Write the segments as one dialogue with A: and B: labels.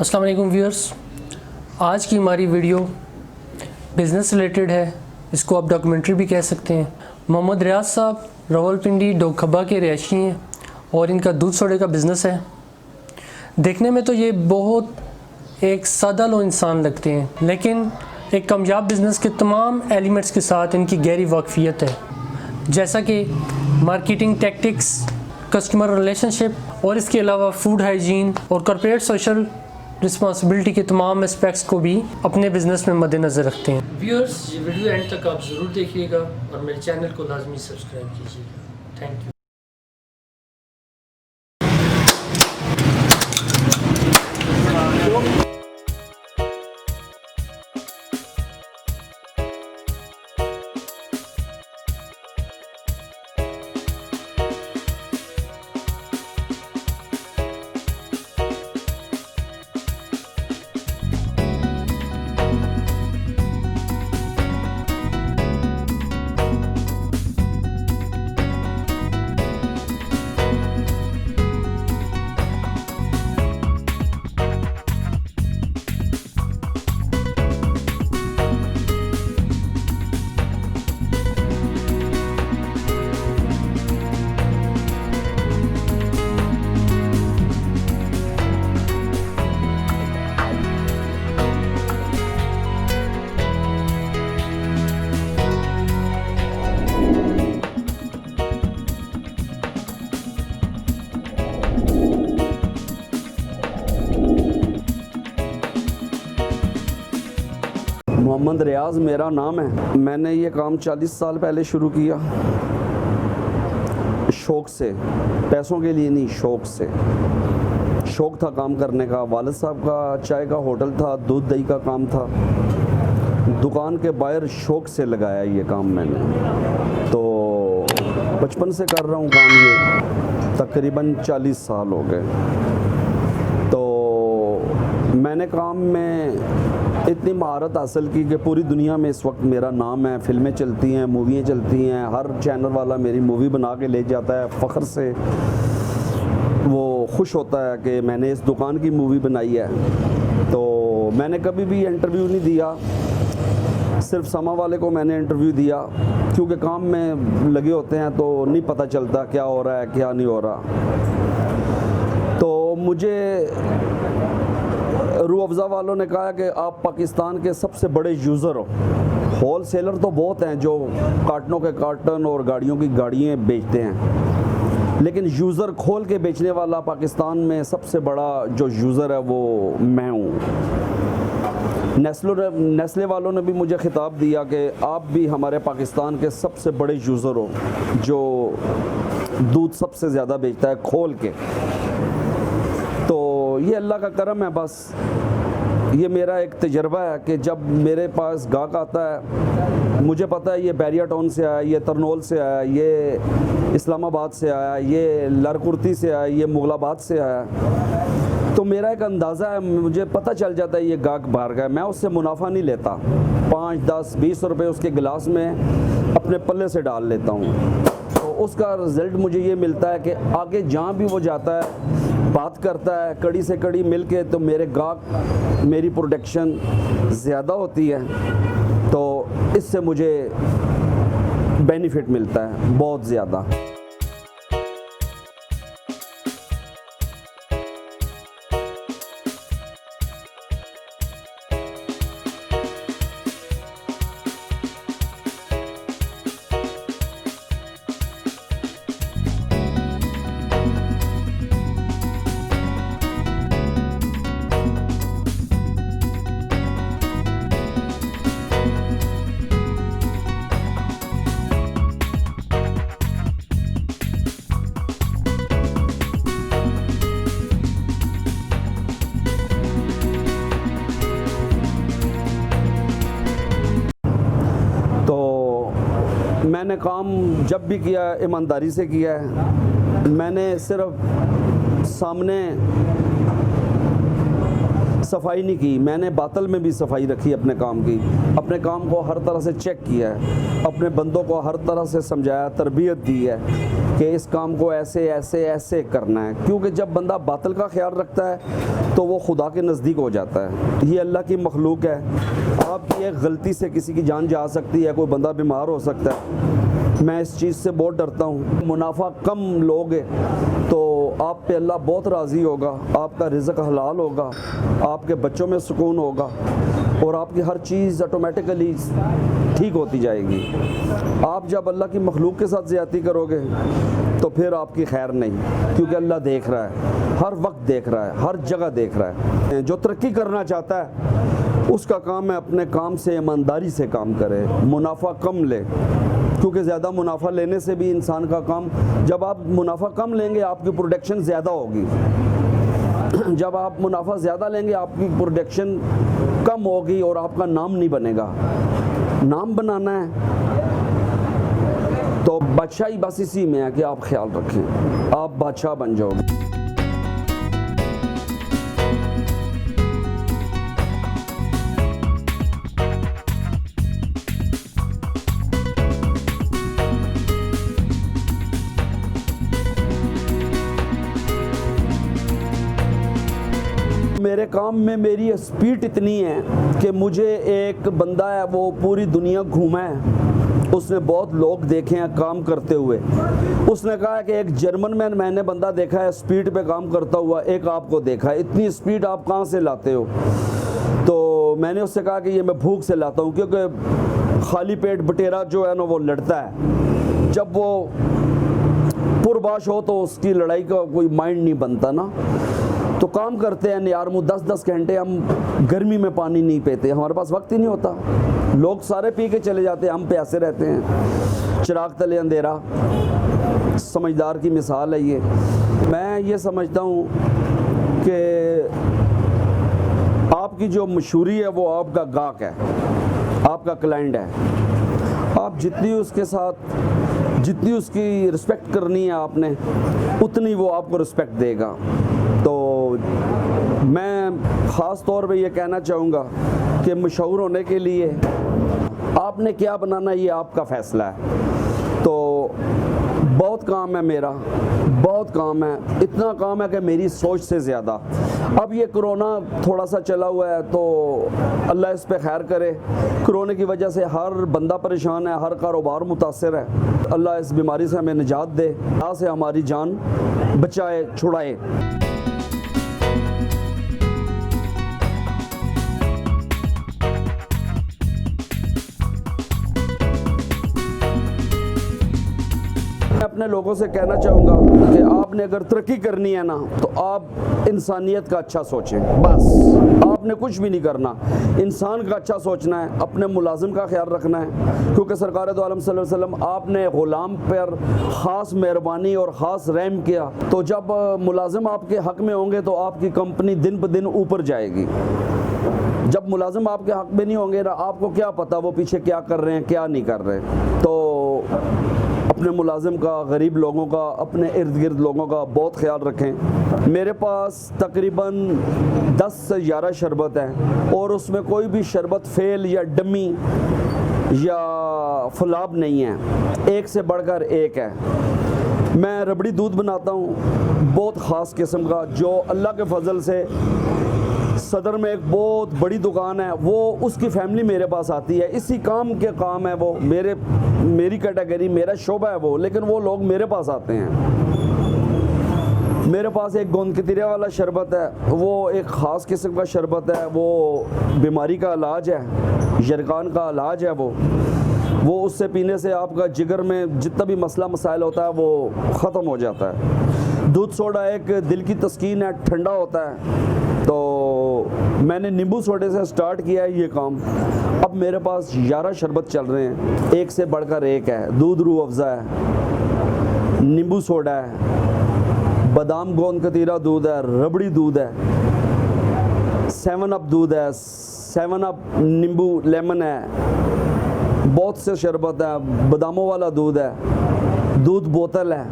A: अस्सलाम वालेकुम व्यूअर्स, आज की हमारी वीडियो बिज़नेस रिलेटेड है। इसको आप डॉक्यूमेंट्री भी कह सकते हैं। मोहम्मद रियाज साहब रावलपिंडी डोखबा के रहायशी हैं और इनका दूध सोडे का बिज़नेस है। देखने में तो ये बहुत एक सादा लो इंसान लगते हैं, लेकिन एक कामयाब बिज़नेस के तमाम एलिमेंट्स के साथ इनकी गहरी वाकफियत है, जैसा कि मार्केटिंग टैक्टिक्स, कस्टमर रिलेशनशिप और इसके अलावा फूड हाइजीन और कॉर्पोरेट सोशल रिस्पांसिबिलिटी के तमाम एस्पेक्ट्स को भी अपने बिजनेस में मद्देनज़र रखते हैं। व्यूअर्स, ये वीडियो एंड तक आप ज़रूर देखिएगा और मेरे चैनल को लाजमी सब्सक्राइब कीजिएगा। Thank you.
B: मोहम्मद रियाज मेरा नाम है। मैंने ये काम 40 साल पहले शुरू किया, शौक़ से, पैसों के लिए नहीं, शौक़ से। शौक़ था काम करने का। वालिद साहब का चाय का होटल था, दूध दही का काम था। दुकान के बाहर शौक़ से लगाया ये काम मैंने, तो बचपन से कर रहा हूँ काम। ये तकरीबन 40 साल हो गए। तो मैंने काम में इतनी महारत हासिल की कि पूरी दुनिया में इस वक्त मेरा नाम है। फिल्में चलती हैं, मूवियाँ चलती हैं, हर चैनल वाला मेरी मूवी बना के ले जाता है। फ़ख्र से वो खुश होता है कि मैंने इस दुकान की मूवी बनाई है। तो मैंने कभी भी इंटरव्यू नहीं दिया, सिर्फ समा वाले को मैंने इंटरव्यू दिया, क्योंकि काम में लगे होते हैं तो नहीं पता चलता क्या हो रहा है क्या नहीं हो रहा। तो मुझे रूह अफ़ज़ा वालों ने कहा कि आप पाकिस्तान के सबसे बड़े यूज़र हो। होल सेलर तो बहुत हैं जो कार्टनों के कार्टन और गाड़ियों की गाड़ियाँ बेचते हैं, लेकिन यूज़र खोल के बेचने वाला पाकिस्तान में सबसे बड़ा जो यूज़र है वो मैं हूँ। नेस्ले वालों ने भी मुझे खिताब दिया कि आप भी हमारे पाकिस्तान के सबसे बड़े यूज़र हो जो दूध सबसे ज़्यादा बेचता है खोल के। तो ये अल्लाह का करम है। बस ये मेरा एक तजर्बा है कि जब मेरे पास गाहक आता है, मुझे पता है ये बैरिया टाउन से आया, ये तरनोल से आया, ये इस्लामाबाद से आया, ये लरकुर्ती से आया, ये मुगलाबाद से आया, तो मेरा एक अंदाज़ा है, मुझे पता चल जाता है ये गाहक बाहर का है। मैं उससे मुनाफा नहीं लेता, 5, 10, 20 रुपये उसके गिलास में अपने पल्ले से डाल लेता हूँ। तो उसका रिज़ल्ट मुझे ये मिलता है कि आगे जहाँ भी वो जाता है, बात करता है कड़ी से कड़ी मिल के, तो मेरे गाहक, मेरी प्रोडक्शन ज़्यादा होती है, तो इससे मुझे बेनिफिट मिलता है बहुत ज़्यादा। मैंने काम जब भी किया ईमानदारी से किया है। मैंने सिर्फ सामने सफाई नहीं की, मैंने बातल में भी सफाई रखी अपने काम की। अपने काम को हर तरह से चेक किया है, अपने बंदों को हर तरह से समझाया, तरबियत दी है। कि इस काम को ऐसे ऐसे ऐसे करना है, क्योंकि जब बंदा बातिल का ख्याल रखता है तो वो खुदा के नज़दीक हो जाता है। ये अल्लाह की मखलूक है। आपकी एक गलती से किसी की जान जा सकती है, कोई बंदा बीमार हो सकता है। मैं इस चीज़ से बहुत डरता हूँ। मुनाफा कम लोगे तो आप पे अल्लाह बहुत राज़ी होगा, आपका रिज़्क हलाल होगा, आपके बच्चों में सुकून होगा और आपकी हर चीज़ ऑटोमेटिकली ठीक होती जाएगी। आप जब अल्लाह की मखलूक के साथ ज़्यादती करोगे तो फिर आपकी खैर नहीं, क्योंकि अल्लाह देख रहा है, हर वक्त देख रहा है, हर जगह देख रहा है। जो तरक्की करना चाहता है उसका काम है अपने काम से ईमानदारी से काम करे, मुनाफा कम ले, क्योंकि ज़्यादा मुनाफा लेने से भी इंसान का काम, जब आप मुनाफा कम लेंगे आपकी प्रोडक्शन ज़्यादा होगी, जब आप मुनाफा ज़्यादा लेंगे आपकी प्रोडक्शन कम होगी और आपका नाम नहीं बनेगा। नाम बनाना है तो बादशाही बस इसी में है कि आप ख्याल रखें, आप बादशाह बन जाओगे। मेरे काम में मेरी स्पीड इतनी है कि मुझे एक बंदा है वो पूरी दुनिया घूमा है, उसने बहुत लोग देखे हैं काम करते हुए। उसने कहा है कि एक जर्मन में मैंने बंदा देखा है स्पीड पे काम करता हुआ, एक आपको देखा है, इतनी स्पीड आप कहाँ से लाते हो? तो मैंने उससे कहा कि ये मैं भूख से लाता हूँ, क्योंकि खाली पेट बटेरा जो है ना वो लड़ता है, जब वो पुरबाश हो तो उसकी लड़ाई का कोई माइंड नहीं बनता ना। तो काम करते हैं यार, वो 10-10 घंटे हम गर्मी में पानी नहीं पीते, हमारे पास वक्त ही नहीं होता। लोग सारे पी के चले जाते हैं, हम प्यासे रहते हैं, चिराग तले अंधेरा। समझदार की मिसाल है ये। मैं ये समझता हूँ कि आपकी जो मशहूरी है वो आपका गाहक है, आपका क्लाइंट है। आप जितनी उसके साथ, जितनी उसकी रिस्पेक्ट करनी है आपने, उतनी वो आपको रिस्पेक्ट देगा। तो मैं ख़ास तौर पे ये कहना चाहूँगा कि मशहूर होने के लिए आपने क्या बनाना ये आपका फ़ैसला है। तो बहुत काम है मेरा, बहुत काम है, इतना काम है कि मेरी सोच से ज़्यादा। अब ये कोरोना थोड़ा सा चला हुआ है तो अल्लाह इस पे खैर करे। कोरोना की वजह से हर बंदा परेशान है, हर कारोबार मुतासर है। अल्लाह इस बीमारी से हमें निजात दे, अल्लाह से हमारी जान बचाए, छुड़ाए। अपने लोगों से कहना चाहूँगा कि आपने अगर तरक्की करनी है ना तो आप इंसानियत का अच्छा सोचें, बस। आपने कुछ भी नहीं करना, इंसान का अच्छा सोचना है, अपने मुलाजिम का ख्याल रखना है, क्योंकि सरकार दो आलम सल्लल्लाहु अलैहि वसल्लम आपने ग़ुलाम पर ख़ास मेहरबानी और ख़ास रहम किया। तो जब मुलाजिम आपके हक़ में होंगे तो आपकी कंपनी दिन ब दिन ऊपर जाएगी। जब मुलाजिम आपके हक़ में नहीं होंगे ना, आपको क्या पता वो पीछे क्या कर रहे हैं, क्या नहीं कर रहे। तो अपने मुलाजिम का, गरीब लोगों का, अपने इर्द गिर्द लोगों का बहुत ख्याल रखें। मेरे पास तकरीबन 10 से 11 शरबत हैं और उसमें कोई भी शरबत फेल या डमी या फलाब नहीं है, एक से बढ़कर एक है। मैं रबड़ी दूध बनाता हूँ बहुत ख़ास किस्म का, जो अल्लाह के फजल से सदर में एक बहुत बड़ी दुकान है, वो उसकी फैमिली मेरे पास आती है, इसी काम के काम है वो, मेरी कैटेगरी, मेरा शोबा है वो, लेकिन वो लोग मेरे पास आते हैं। मेरे पास एक गोंद कतीरे वाला शरबत है, वो एक ख़ास किस्म का शरबत है, वो बीमारी का इलाज है, यरकान का इलाज है वो उससे पीने से आपका जिगर में जितना भी मसला मसाइल होता है वो ख़त्म हो जाता है। दूध सोडा एक दिल की तस्कीन है, ठंडा होता है। तो मैंने नींबू सोडे से स्टार्ट किया है ये काम। अब मेरे पास 11 शरबत चल रहे हैं, एक से बढ़कर एक है। दूध रूह अफ़ज़ा है, नींबू सोडा है, बादाम गोंद कतीरा दूध है, रबड़ी दूध है, 7 अप दूध है, 7 अप नींबू लेमन है, बहुत से शरबत है, बादामों वाला दूध है, दूध बोतल है।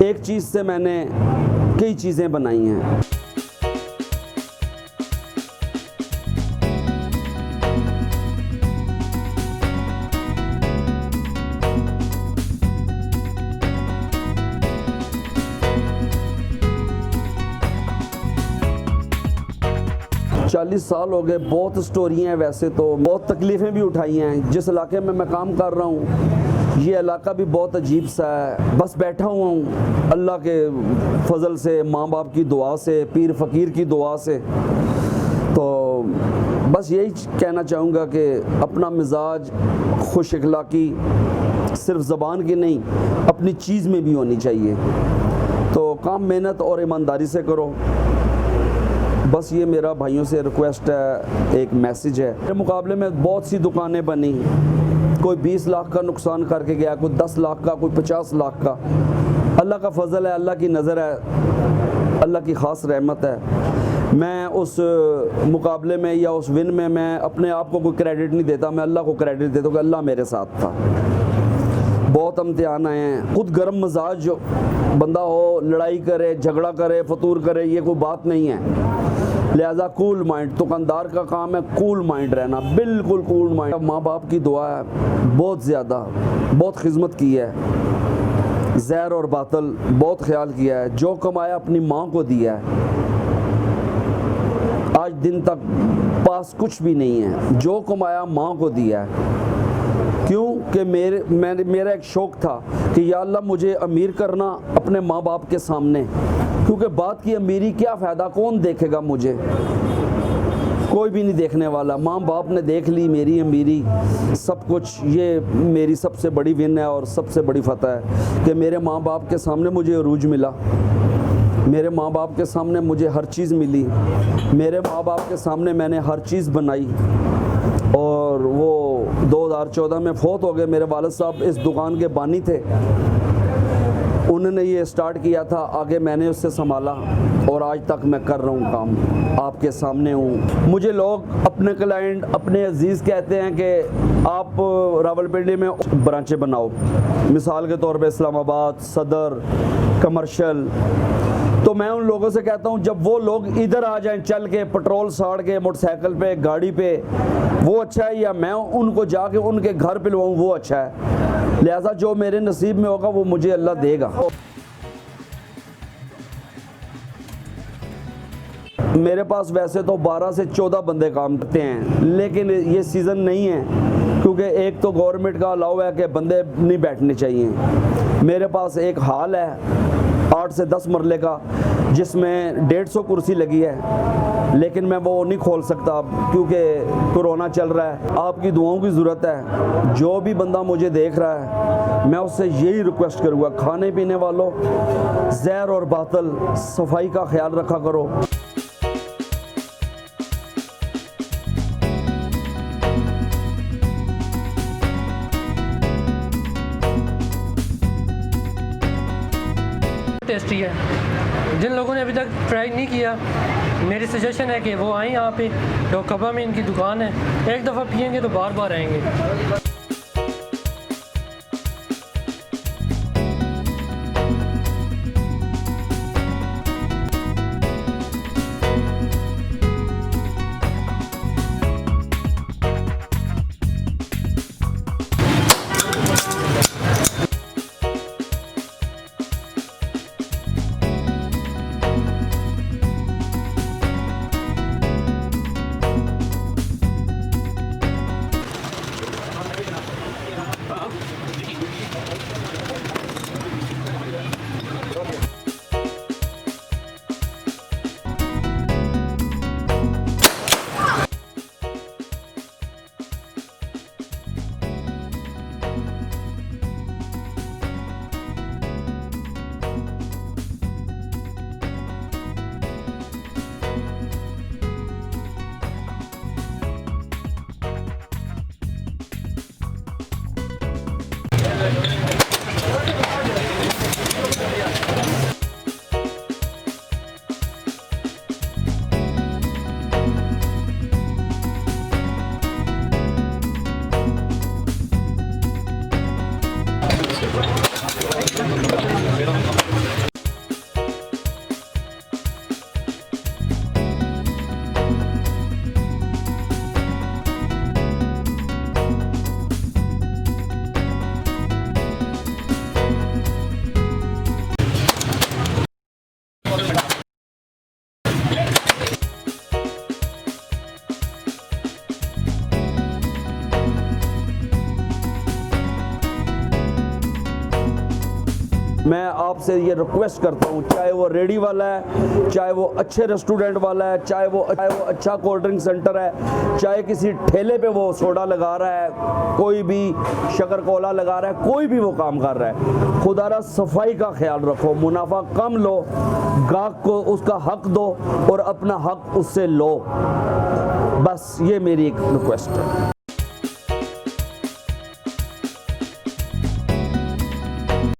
B: एक चीज़ से मैंने कई चीज़ें बनाई हैं। 40 साल हो गए, बहुत स्टोरियाँ हैं वैसे तो, बहुत तकलीफ़ें भी उठाई हैं। जिस इलाके में मैं काम कर रहा हूँ ये इलाका भी बहुत अजीब सा है। बस बैठा हुआ हूँ अल्लाह के फजल से, माँ बाप की दुआ से, पीर फ़कीर की दुआ से। तो बस यही कहना चाहूँगा कि अपना मिजाज खुश अखलाकी सिर्फ ज़बान की नहीं अपनी चीज़ में भी होनी चाहिए। तो काम मेहनत और ईमानदारी से करो। बस ये मेरा भाइयों से रिक्वेस्ट है, एक मैसेज है। मेरे मुकाबले में बहुत सी दुकानें बनी, कोई 20 लाख का नुकसान करके गया, कोई 10 लाख का, कोई 50 लाख का। अल्लाह का फजल है, अल्लाह की नज़र है, अल्लाह की ख़ास रहमत है। मैं उस मुकाबले में या उस विन में मैं अपने आप को कोई क्रेडिट नहीं देता, मैं अल्लाह को क्रेडिट देता हूँ कि अल्लाह मेरे साथ था। बहुत इम्तिहान आए हैं। खुद गर्म मिजाज जो बंदा हो, लड़ाई करे, झगड़ा करे, फतूर करे, ये कोई बात नहीं है। लिहाजा कूल माइंड, दुकानदार का काम है कूल माइंड रहना, बिल्कुल कूल माइंड। माँ बाप की दुआ है, बहुत ज़्यादा, बहुत खिदमत की है, ज़हर और बातल बहुत ख्याल किया है। जो कमाया अपनी माँ को दिया है, आज दिन तक पास कुछ भी नहीं है। जो कमाया माँ को दिया है। क्यों कि मेरा एक शौक़ था कि या अल्लाह मुझे अमीर करना अपने माँ बाप के सामने, क्योंकि बात की अमीरी क्या फ़ायदा, कौन देखेगा मुझे, कोई भी नहीं देखने वाला। माँ बाप ने देख ली मेरी अमीरी, सब कुछ। ये मेरी सबसे बड़ी विन है और सबसे बड़ी फतह है कि मेरे माँ बाप के सामने मुझे अरूज मिला, मेरे माँ बाप के सामने मुझे हर चीज़ मिली, मेरे माँ बाप के सामने मैंने हर चीज़ बनाई। और वो 2014 में फ़ौत हो गए। मेरे वालिद साहब इस दुकान के बानी थे, उन्होंने ये स्टार्ट किया था, आगे मैंने उससे संभाला और आज तक मैं कर रहा हूँ काम, आपके सामने हूँ। मुझे लोग अपने क्लाइंट, अपने अजीज़ कहते हैं कि आप रावलपिंडी में ब्रांचें बनाओ, मिसाल के तौर पे इस्लामाबाद, सदर, कमर्शियल। तो मैं उन लोगों से कहता हूँ जब वो लोग इधर आ जाएं चल के, पेट्रोल साड़ के, मोटरसाइकिल पे, गाड़ी पे, वो अच्छा है या मैं उनको जाके उनके घर पे लवाऊँ, वो अच्छा है। लिहाजा जो मेरे नसीब में होगा वो मुझे अल्लाह देगा। मेरे पास वैसे तो 12 से 14 बंदे काम करते हैं, लेकिन ये सीज़न नहीं है क्योंकि एक तो गवर्नमेंट का अलाउ है कि बंदे नहीं बैठने चाहिए। मेरे पास एक हाल है 8 से 10 मरले का, जिसमें 150 कुर्सी लगी है, लेकिन मैं वो नहीं खोल सकता क्योंकि कोरोना चल रहा है। आपकी दुआओं की ज़रूरत है। जो भी बंदा मुझे देख रहा है मैं उससे यही रिक्वेस्ट करूँगा, खाने पीने वालों ज़हर और बातल, सफाई का ख्याल रखा करो।
A: टेस्टी है। जिन लोगों ने अभी तक ट्राई नहीं किया, मेरी सजेशन है कि वो आएँ यहाँ पे। डोक खबा में इनकी दुकान है, एक दफ़ा पिएंगे तो बार बार आएंगे।
B: मैं आपसे ये रिक्वेस्ट करता हूँ, चाहे वो रेडी वाला है, चाहे वो अच्छे रेस्टोरेंट वाला है, चाहे वो अच्छा कोल्ड ड्रिंक सेंटर है, चाहे किसी ठेले पे वो सोडा लगा रहा है, कोई भी शक्कर कोला लगा रहा है, कोई भी वो काम कर रहा है, खुदारा सफाई का ख्याल रखो, मुनाफा कम लो, गाहक को उसका हक दो और अपना हक उससे लो। बस ये मेरी एक रिक्वेस्ट है।